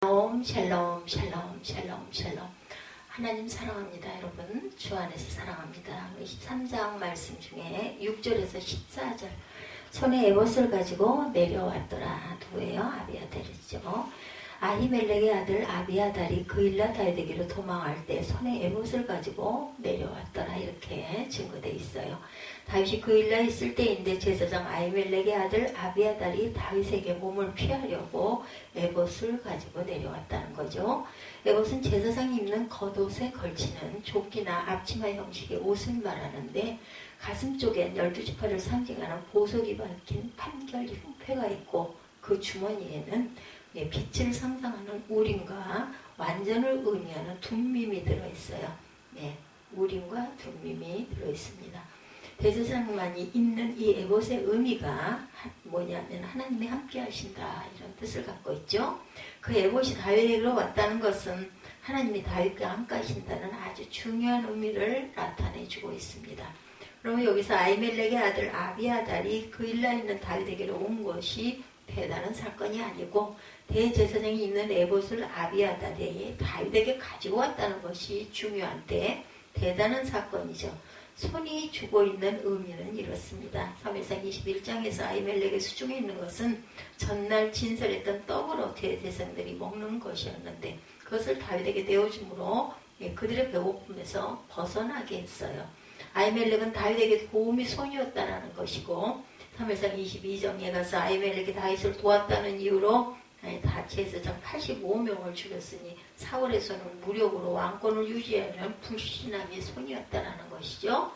샬롬 샬롬 샬롬 샬롬 샬롬. 하나님 사랑합니다. 여러분 주 안에서 사랑합니다. 23장 말씀 중에 6절에서 14절 손에 에봇을 가지고 내려왔더라. 누구예요? 아비아달이죠. 아히멜렉의 아들 아비아달이 그일라 다윗에게로 도망할 때 손에 에봇을 가지고 내려왔더라. 이렇게 증거되어 있어요. 다윗이 그일라에 있을 때인데 제사장 아히멜렉의 아들 아비아달이 다윗에게 몸을 피하려고 에봇을 가지고 내려왔다는 거죠. 에봇은 제사장이 입는 겉옷에 걸치는 조끼나 앞치마 형식의 옷을 말하는데 가슴 쪽엔 12지파를 상징하는 보석이 박힌 판결 흉패가 있고 그 주머니에는 빛을 상상하는 우림과 완전을 의미하는 둠밈이 들어있어요. 우림과 둠밈이 들어있습니다. 대제사장만이 입는 이 에봇의 의미가 뭐냐면 하나님이 함께 하신다 이런 뜻을 갖고 있죠. 그 에봇이 다윗에게로 왔다는 것은 하나님이 다윗과 함께 하신다는 아주 중요한 의미를 나타내주고 있습니다. 그러면 여기서 아히멜렉의 아들 아비아달이 그일라에 있는 다윗에게로 온 것이 대단한 사건이 아니고 대제사장이 입는 에봇을 아비아달이 다윗에게 가지고 왔다는 것이 중요한데 대단한 사건이죠. 손이 주고 있는 의미는 이렇습니다. 3회상 21장에서 아히멜렉의 수중에 있는 것은 전날 진설했던 떡으로 대제사장들이 먹는 것이었는데 그것을 다윗에게 내어줌으로 그들의 배고픔에서 벗어나게 했어요. 아히멜렉은 다윗에게 도움이 손이었다는 것이고 3회상 22장에 가서 아히멜렉이 다윗을 도왔다는 이유로 다 제사장 85명을 죽였으니 사울에서는 무력으로 왕권을 유지하는 불신함이 손이었다는 것이죠.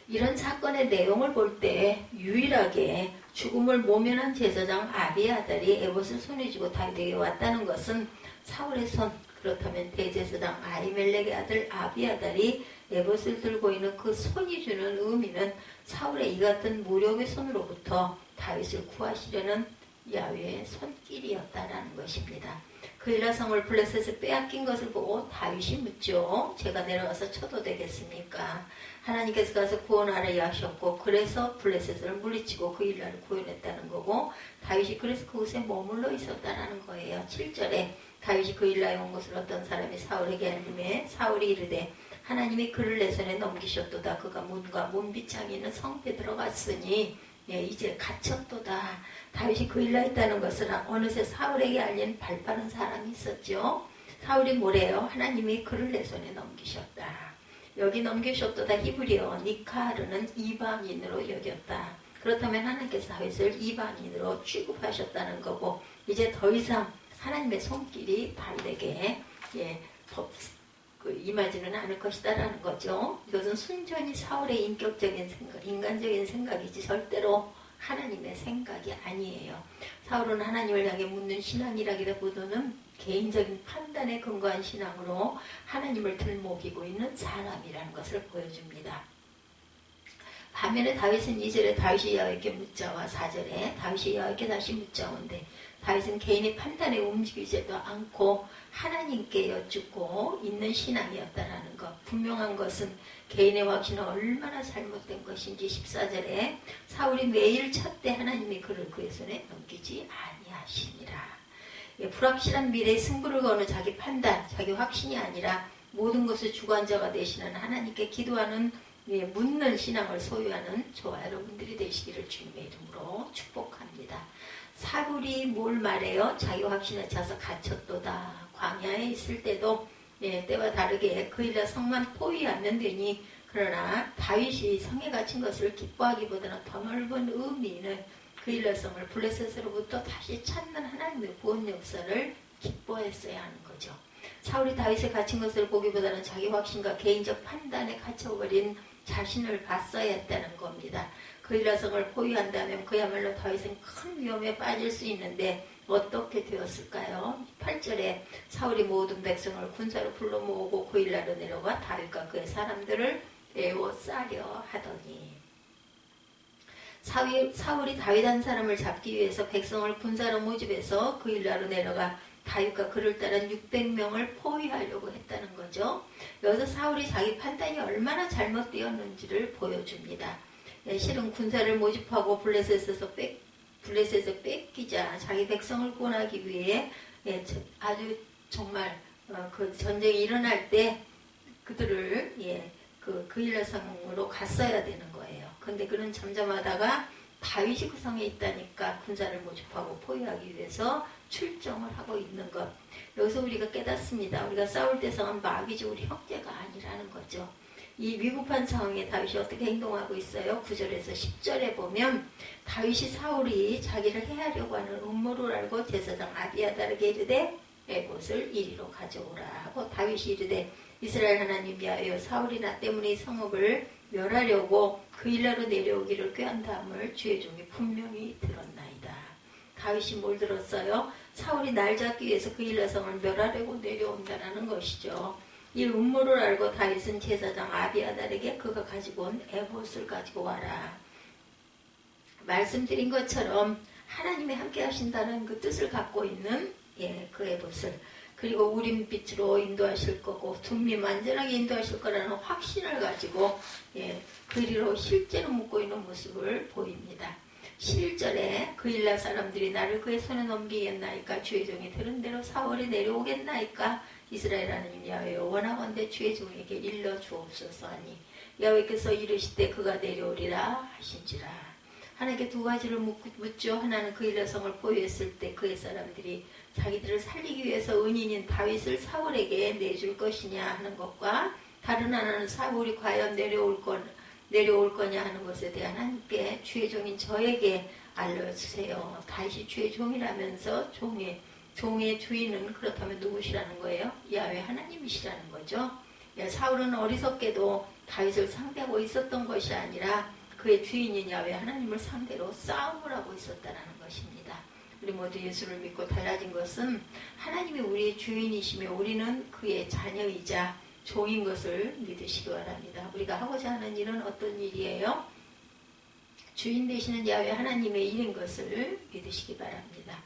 이런 사건의 내용을 볼 때 유일하게 죽음을 모면한 제사장 아비아달이 에봇을 손에 쥐고 다윗에게 왔다는 것은 사울의 손, 그렇다면 대제사장 아히멜렉의 아들 아비아달이 에봇을 들고 있는 그 손이 주는 의미는 사울의 이 같은 무력의 손으로부터 다윗을 구하시려는 야훼의 손길이었다라는 것입니다. 그일라 성을 블레셋에 빼앗긴 것을 보고 다윗이 묻죠. 제가 내려가서 쳐도 되겠습니까? 하나님께서 가서 구원하려 하셨고 그래서 블레셋을 물리치고 그일라를 구원했다는 거고 다윗이 그래서 그곳에 머물러 있었다라는 거예요. 7절에 다윗이 그일라에 온 것을 어떤 사람이 사울에게 알림해 사울이 이르되 하나님이 그를 내 손에 넘기셨도다. 그가 문과 문비창이 있는 성읍에 들어갔으니 이제 갇혔도다. 다윗이 그일라에 있다는 것을 어느새 사울에게 알린 발빠른 사람이 있었죠. 사울이 뭐래요? 하나님이 그를 내 손에 넘기셨다. 여기 넘기셨도다 히브리어 니카르는 이방인으로 여겼다. 그렇다면 하나님께서 다윗을 이방인으로 취급하셨다는 거고 이제 더 이상 하나님의 손길이 다윗에게 임하지는 않을 것이다라는 거죠. 이것은 순전히 사울의 인격적인 생각, 인간적인 생각이지 절대로 하나님의 생각이 아니에요. 사울은 하나님을 향해 묻는 신앙이라기보다는 개인적인 판단에 근거한 신앙으로 하나님을 들먹이고 있는 사람이라는 것을 보여줍니다. 반면에 다윗은 2절에 다윗이 여호와께 묻자와 4절에 다윗이 여호와께 다시 묻자온데 다윗은 개인의 판단에 움직이지도 않고 하나님께 여쭙고 있는 신앙이었다라는 것. 분명한 것은 개인의 확신은 얼마나 잘못된 것인지 14절에 사울이 매일 쳤대 하나님이 그를 그의 손에 넘기지 아니하시니라. 불확실한 미래의 승부를 거는 자기 판단, 자기 확신이 아니라 모든 것을 주관자가 되시는 하나님께 기도하는 묻는 신앙을 소유하는 저와 여러분들이 되시기를 주님의 이름으로 축복합니다. 사울이 뭘 말해요? 자기 확신에 차서 갇혔도다. 광야에 있을 때도 때와 다르게 그일라 성만 포위하면 되니 그러나 다윗이 성에 갇힌 것을 기뻐하기보다는 더 넓은 의미는 그일라 성을 블레셋으로부터 다시 찾는 하나님의 구원 역사를 기뻐했어야 하는 거죠. 사울이 다윗에 갇힌 것을 보기보다는 자기 확신과 개인적 판단에 갇혀버린 자신을 봤어야 했다는 겁니다. 그일라 성을 포위한다면 그야말로 다윗은 큰 위험에 빠질 수 있는데 어떻게 되었을까요? 8절에 사울이 모든 백성을 군사로 불러 모으고 그일라로 내려가 다윗과 그의 사람들을 에워싸려 하더니 사울이 다윗 한 사람을 잡기 위해서 백성을 군사로 모집해서 그일라로 내려가 다윗과 그를 따른 600명을 포위하려고 했다는 거죠. 여기서 사울이 자기 판단이 얼마나 잘못되었는지를 보여줍니다. 실은 군사를 모집하고 블레셋에서 뺏기자 자기 백성을 구원하기 위해 아주 정말 그 전쟁이 일어날 때 그들을 그 그일라성으로 갔어야 되는 거예요. 근데 그는 잠잠하다가 다윗이 그 성에 있다니까 군사를 모집하고 포위하기 위해서 출정을 하고 있는 것. 여기서 우리가 깨닫습니다. 우리가 싸울 때 상은 마귀죠. 우리 형제가 아니라는 거죠. 이 위급한 상황에 다윗이 어떻게 행동하고 있어요? 9절에서 10절에 보면 다윗이 사울이 자기를 해하려고 하는 음모를 알고 제사장 아비아달에게 이르되 에봇을 이리로 가져오라 하고 다윗이 이르되 이스라엘 하나님 야훼여 사울이 나 때문에 이 성읍을 멸하려고 그일라로 내려오기를 꾀한 다음을 주의 종이 분명히 들었나이다. 다윗이 뭘 들었어요? 사울이 날 잡기 위해서 그일라 성을 멸하려고 내려온다라는 것이죠. 이 음모를 알고 다윗은 제사장 아비아달에게 그가 가지고 온 에봇을 가지고 와라. 말씀드린 것처럼 하나님이 함께 하신다는 그 뜻을 갖고 있는 그 에봇을, 그리고 우림빛으로 인도하실 거고 둠미 완전하게 인도하실 거라는 확신을 가지고 그리로 실제로 묶고 있는 모습을 보입니다. 11절에 그일라 사람들이 나를 그의 손에 넘기겠나이까 주의 종이 들은 대로 사월이 내려오겠나이까 이스라엘 하나님 야훼여 원하건대 주의 종에게 일러 주옵소서 하니 야훼께서 이르시되 그가 내려오리라 하신지라. 하나님께 두 가지를 묻죠. 하나는 그일라 성을 포위했을 때 그의 사람들이 자기들을 살리기 위해서 은인인 다윗을 사울에게 내줄 것이냐 하는 것과 다른 하나는 사울이 과연 내려올 거냐 하는 것에 대한 하나님께 주의 종인 저에게 알려주세요. 다윗이 주의 종이라면서 종의 주인은 그렇다면 누구시라는 거예요? 야훼 하나님이시라는 거죠. 사울은 어리석게도 다윗을 상대하고 있었던 것이 아니라 그의 주인인 야훼 하나님을 상대로 싸움을 하고 있었다는 것입니다. 우리 모두 예수를 믿고 달라진 것은 하나님이 우리의 주인이시며 우리는 그의 자녀이자 종인 것을 믿으시기 바랍니다. 우리가 하고자 하는 일은 어떤 일이에요? 주인 되시는 야훼 하나님의 일인 것을 믿으시기 바랍니다.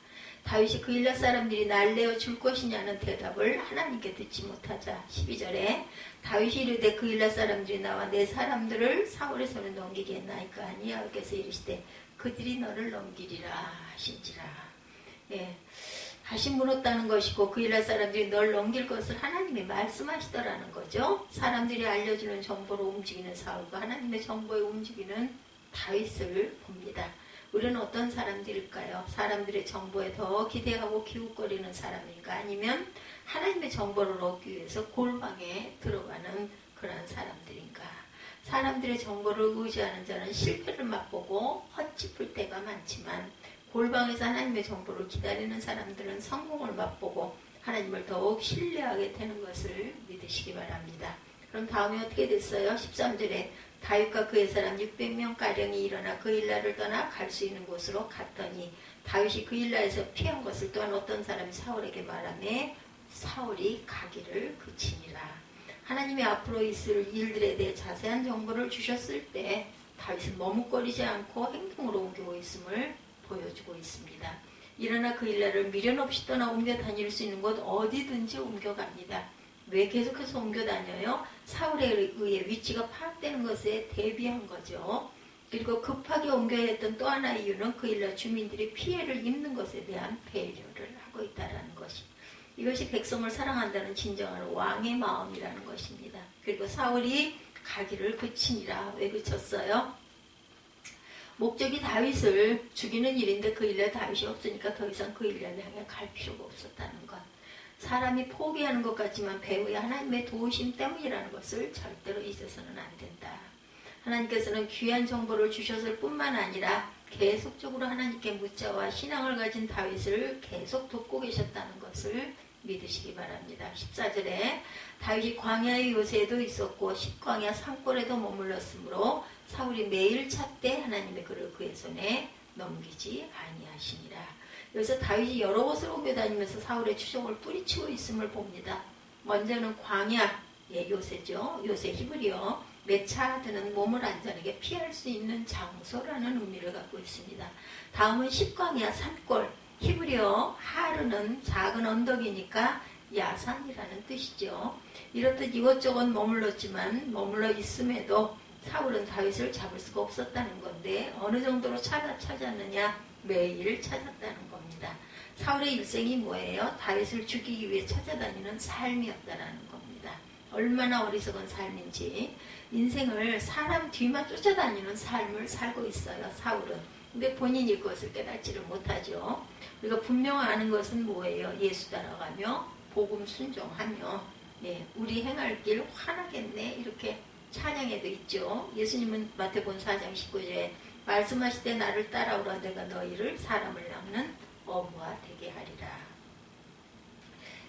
다윗이 그일라 사람들이 날 내어 줄 것이냐는 대답을 하나님께 듣지 못하자 12절에 다윗이 이르되 그일라 사람들이 나와 내 사람들을 사울의 손에 넘기겠나이까 하니 야훼께서 이르시되 그들이 너를 넘기리라 하신지라. 다시 물었다는 것이고 그일라 사람들이 널 넘길 것을 하나님이 말씀하시더라는 거죠. 사람들이 알려주는 정보로 움직이는 사울과 하나님의 정보에 움직이는 다윗을 봅니다. 우리는 어떤 사람들일까요? 사람들의 정보에 더 기대하고 기웃거리는 사람인가? 아니면 하나님의 정보를 얻기 위해서 골방에 들어가는 그런 사람들인가? 사람들의 정보를 의지하는 자는 실패를 맛보고 헛짚을 때가 많지만 골방에서 하나님의 정보를 기다리는 사람들은 성공을 맛보고 하나님을 더욱 신뢰하게 되는 것을 믿으시기 바랍니다. 그럼 다음에 어떻게 됐어요? 13절에 다윗과 그의 사람 600명가량이 일어나 그일라를 떠나 갈 수 있는 곳으로 갔더니 다윗이 그일라에서 피한 것을 또한 어떤 사람이 사울에게 말하며 사울이 가기를 그치니라. 하나님이 앞으로 있을 일들에 대해 자세한 정보를 주셨을 때 다윗은 머뭇거리지 않고 행동으로 옮기고 있음을 보여주고 있습니다. 일어나 그일라를 미련 없이 떠나 옮겨 다닐 수 있는 곳 어디든지 옮겨갑니다. 왜 계속해서 옮겨 다녀요? 사울에 의해 위치가 파악되는 것에 대비한 거죠. 그리고 급하게 옮겨야 했던 또 하나의 이유는 그일라 주민들이 피해를 입는 것에 대한 배려를 하고 있다는 것이. 이것이 백성을 사랑한다는 진정한 왕의 마음이라는 것입니다. 그리고 사울이 가기를 그치니라. 왜 그쳤어요? 목적이 다윗을 죽이는 일인데 그일라에 다윗이 없으니까 더 이상 그일라를 향해 갈 필요가 없었다는 것. 사람이 포기하는 것 같지만 배후에 하나님의 도우심 때문이라는 것을 절대로 잊어서는 안 된다. 하나님께서는 귀한 정보를 주셨을 뿐만 아니라 계속적으로 하나님께 묻자와 신앙을 가진 다윗을 계속 돕고 계셨다는 것을 믿으시기 바랍니다. 14절에 다윗이 광야의 요새에도 있었고 십광야 산골에도 머물렀으므로 사울이 매일 찾되 하나님의 그를 그의 손에 넘기지 아니하시니라. 여기서 다윗이 여러 곳을 옮겨 다니면서 사울의 추종을 뿌리치고 있음을 봅니다. 먼저는 광야, 요새죠. 요새 히브리어, 매차드는 몸을 안전하게 피할 수 있는 장소라는 의미를 갖고 있습니다. 다음은 십광야 산골, 히브리어 하르는 작은 언덕이니까 야산이라는 뜻이죠. 이렇듯 이것저것 머물렀지만 머물러 있음에도 사울은 다윗을 잡을 수가 없었다는 건데 어느 정도로 찾았느냐? 매일 찾았다는 겁니다. 사울의 일생이 뭐예요? 다윗을 죽이기 위해 찾아다니는 삶이었다라는 겁니다. 얼마나 어리석은 삶인지 인생을 사람 뒤만 쫓아다니는 삶을 살고 있어요. 사울은. 근데 본인이 그것을 깨닫지를 못하죠. 우리가 분명 아는 것은 뭐예요? 예수 따라가며 복음 순종하며 우리 행할 길 화나겠네 이렇게 찬양에도 있죠. 예수님은 마태복음 4장 19절에 말씀하실 때 나를 따라오라 내가 너희를 사람을 낚는 어부가 되게 하리라.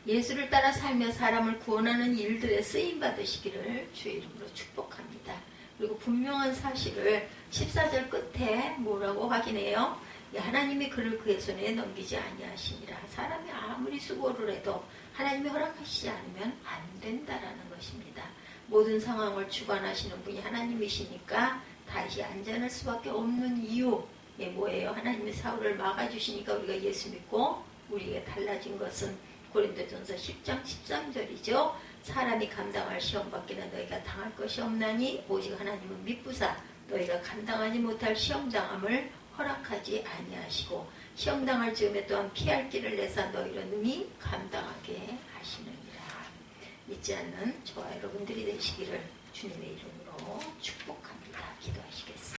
예수를 따라 살며 사람을 구원하는 일들에 쓰임받으시기를 주의 이름으로 축복합니다. 그리고 분명한 사실을 14절 끝에 뭐라고 확인해요? 하나님이 그를 그의 손에 넘기지 아니하시니라. 사람이 아무리 수고를 해도 하나님이 허락하시지 않으면 안 된다라는 것입니다. 모든 상황을 주관하시는 분이 하나님이시니까 다시 안전할 수밖에 없는 이유 뭐예요? 하나님이 사울을 막아주시니까 우리가 예수 믿고 우리에게 달라진 것은 고린도전서 10장 13절이죠. 사람이 감당할 시험 받기는 너희가 당할 것이 없나니 오직 하나님은 미쁘사 너희가 감당하지 못할 시험당함을 허락하지 아니하시고 시험당할 즈음에 또한 피할 길을 내사 너희로 능히 감당하게 하시느니라. 잊지 않는 저와 여러분들이 되시기를 주님의 이름으로 축복합니다. 기도하시겠습니다.